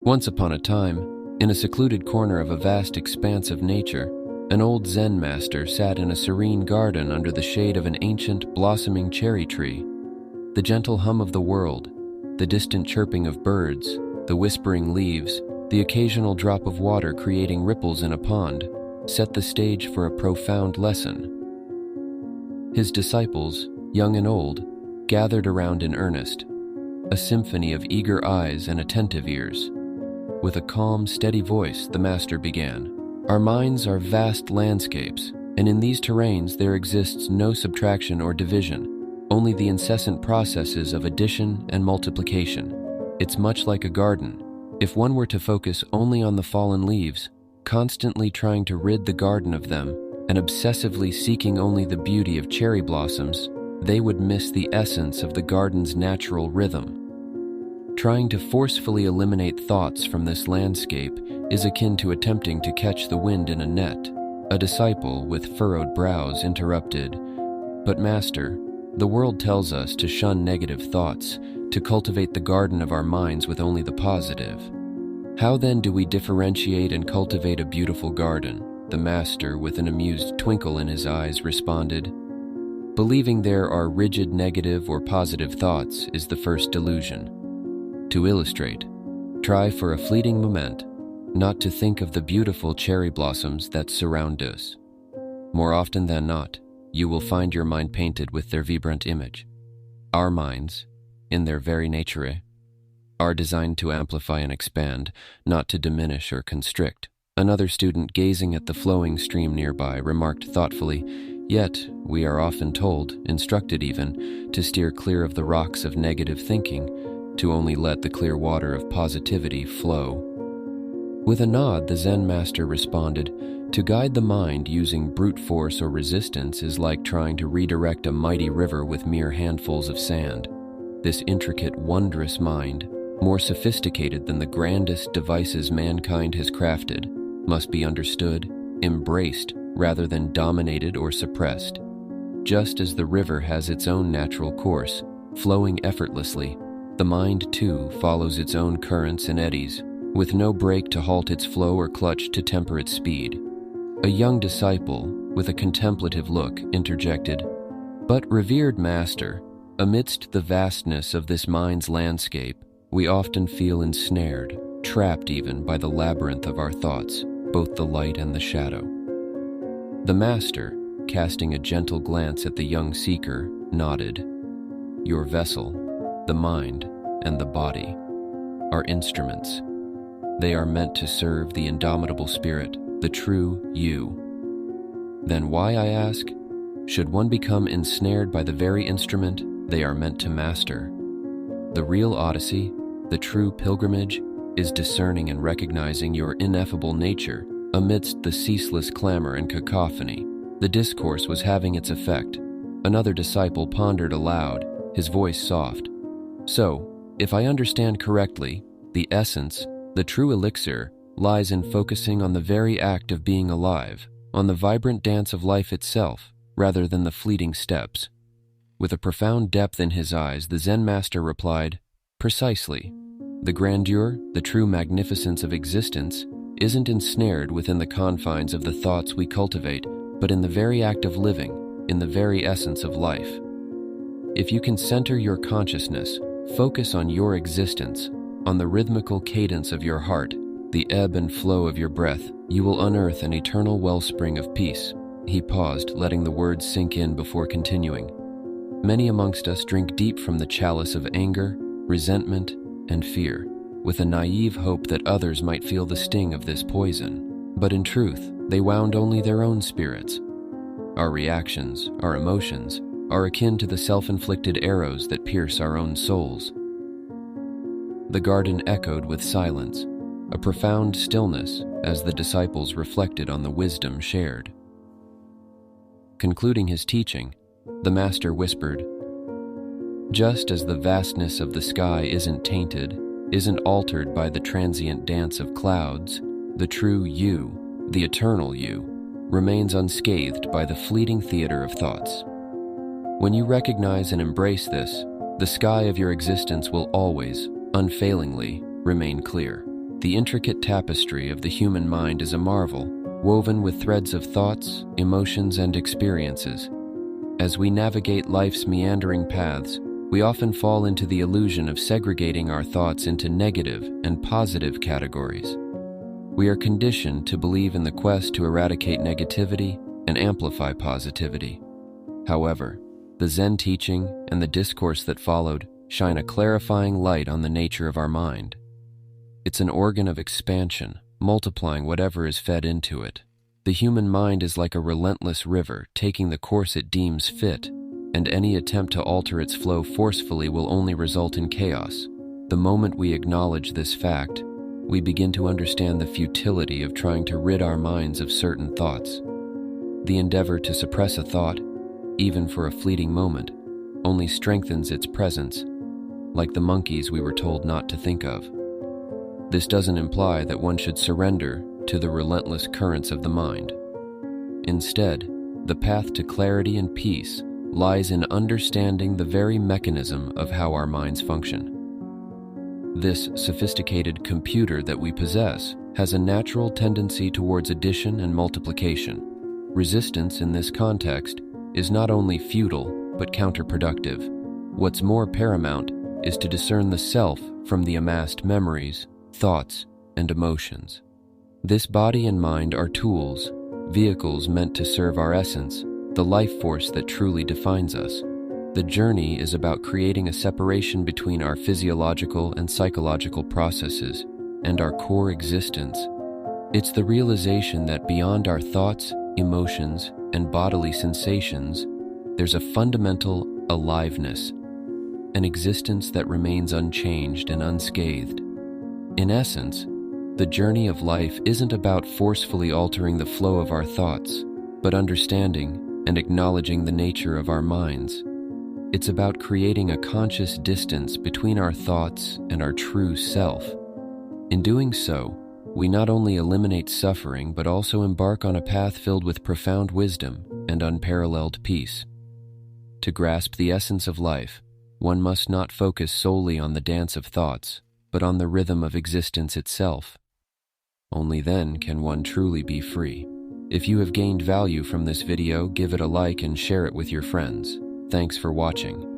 Once upon a time, in a secluded corner of a vast expanse of nature, an old Zen master sat in a serene garden under the shade of an ancient, blossoming cherry tree. The gentle hum of the world, the distant chirping of birds, the whispering leaves, the occasional drop of water creating ripples in a pond, set the stage for a profound lesson. His disciples, young and old, gathered around in earnest, a symphony of eager eyes and attentive ears. With a calm, steady voice, the master began. Our minds are vast landscapes, and in these terrains there exists no subtraction or division, only the incessant processes of addition and multiplication. It's much like a garden. If one were to focus only on the fallen leaves, constantly trying to rid the garden of them, and obsessively seeking only the beauty of cherry blossoms, they would miss the essence of the garden's natural rhythm. Trying to forcefully eliminate thoughts from this landscape is akin to attempting to catch the wind in a net. A disciple with furrowed brows interrupted, "But Master, the world tells us to shun negative thoughts, to cultivate the garden of our minds with only the positive. How then do we differentiate and cultivate a beautiful garden?" The master, with an amused twinkle in his eyes, responded, "Believing there are rigid negative or positive thoughts is the first delusion. To illustrate, try for a fleeting moment not to think of the beautiful cherry blossoms that surround us. More often than not, you will find your mind painted with their vibrant image. Our minds, in their very nature, are designed to amplify and expand, not to diminish or constrict." Another student, gazing at the flowing stream nearby, remarked thoughtfully, "Yet, we are often told, instructed even, to steer clear of the rocks of negative thinking, to only let the clear water of positivity flow." With a nod, the Zen master responded, "To guide the mind using brute force or resistance is like trying to redirect a mighty river with mere handfuls of sand. This intricate, wondrous mind, more sophisticated than the grandest devices mankind has crafted, must be understood, embraced, rather than dominated or suppressed. Just as the river has its own natural course, flowing effortlessly, the mind too follows its own currents and eddies, with no break to halt its flow or clutch to temper its speed." A young disciple, with a contemplative look, interjected, "But revered master, amidst the vastness of this mind's landscape, we often feel ensnared, trapped even by the labyrinth of our thoughts, both the light and the shadow." The master, casting a gentle glance at the young seeker, nodded. "Your vessel, the mind, and the body, are instruments. They are meant to serve the indomitable spirit, the true you. Then why, I ask, should one become ensnared by the very instrument they are meant to master? The real odyssey, the true pilgrimage, is discerning and recognizing your ineffable nature amidst the ceaseless clamor and cacophony." The discourse was having its effect. Another disciple pondered aloud, his voice soft. "So, if I understand correctly, the essence, the true elixir, lies in focusing on the very act of being alive, on the vibrant dance of life itself, rather than the fleeting steps." With a profound depth in his eyes, the Zen master replied, "Precisely. The grandeur, the true magnificence of existence, isn't ensnared within the confines of the thoughts we cultivate, but in the very act of living, in the very essence of life. If you can center your consciousness, focus on your existence, on the rhythmical cadence of your heart, the ebb and flow of your breath, you will unearth an eternal wellspring of peace." He paused, letting the words sink in before continuing. "Many amongst us drink deep from the chalice of anger, resentment, and fear, with a naive hope that others might feel the sting of this poison. But in truth, they wound only their own spirits. Our reactions, our emotions, are akin to the self-inflicted arrows that pierce our own souls." The garden echoed with silence, a profound stillness as the disciples reflected on the wisdom shared. Concluding his teaching, the master whispered, "Just as the vastness of the sky isn't tainted, isn't altered by the transient dance of clouds, the true you, the eternal you, remains unscathed by the fleeting theater of thoughts. When you recognize and embrace this, the sky of your existence will always, unfailingly, remain clear." The intricate tapestry of the human mind is a marvel, woven with threads of thoughts, emotions, and experiences. As we navigate life's meandering paths, we often fall into the illusion of segregating our thoughts into negative and positive categories. We are conditioned to believe in the quest to eradicate negativity and amplify positivity. However, the Zen teaching and the discourse that followed shine a clarifying light on the nature of our mind. It's an organ of expansion, multiplying whatever is fed into it. The human mind is like a relentless river, taking the course it deems fit, and any attempt to alter its flow forcefully will only result in chaos. The moment we acknowledge this fact, we begin to understand the futility of trying to rid our minds of certain thoughts. The endeavor to suppress a thought, even for a fleeting moment, only strengthens its presence, like the monkeys we were told not to think of. This doesn't imply that one should surrender to the relentless currents of the mind. Instead, the path to clarity and peace lies in understanding the very mechanism of how our minds function. This sophisticated computer that we possess has a natural tendency towards addition and multiplication. Resistance in this context is not only futile, but counterproductive. What's more paramount is to discern the self from the amassed memories, thoughts, and emotions. This body and mind are tools, vehicles meant to serve our essence, the life force that truly defines us. The journey is about creating a separation between our physiological and psychological processes and our core existence. It's the realization that beyond our thoughts, emotions, and bodily sensations, there's a fundamental aliveness, an existence that remains unchanged and unscathed. In essence, the journey of life isn't about forcefully altering the flow of our thoughts, but understanding and acknowledging the nature of our minds. It's about creating a conscious distance between our thoughts and our true self. In doing so, we not only eliminate suffering, but also embark on a path filled with profound wisdom and unparalleled peace. To grasp the essence of life, one must not focus solely on the dance of thoughts, but on the rhythm of existence itself. Only then can one truly be free. If you have gained value from this video, give it a like and share it with your friends. Thanks for watching.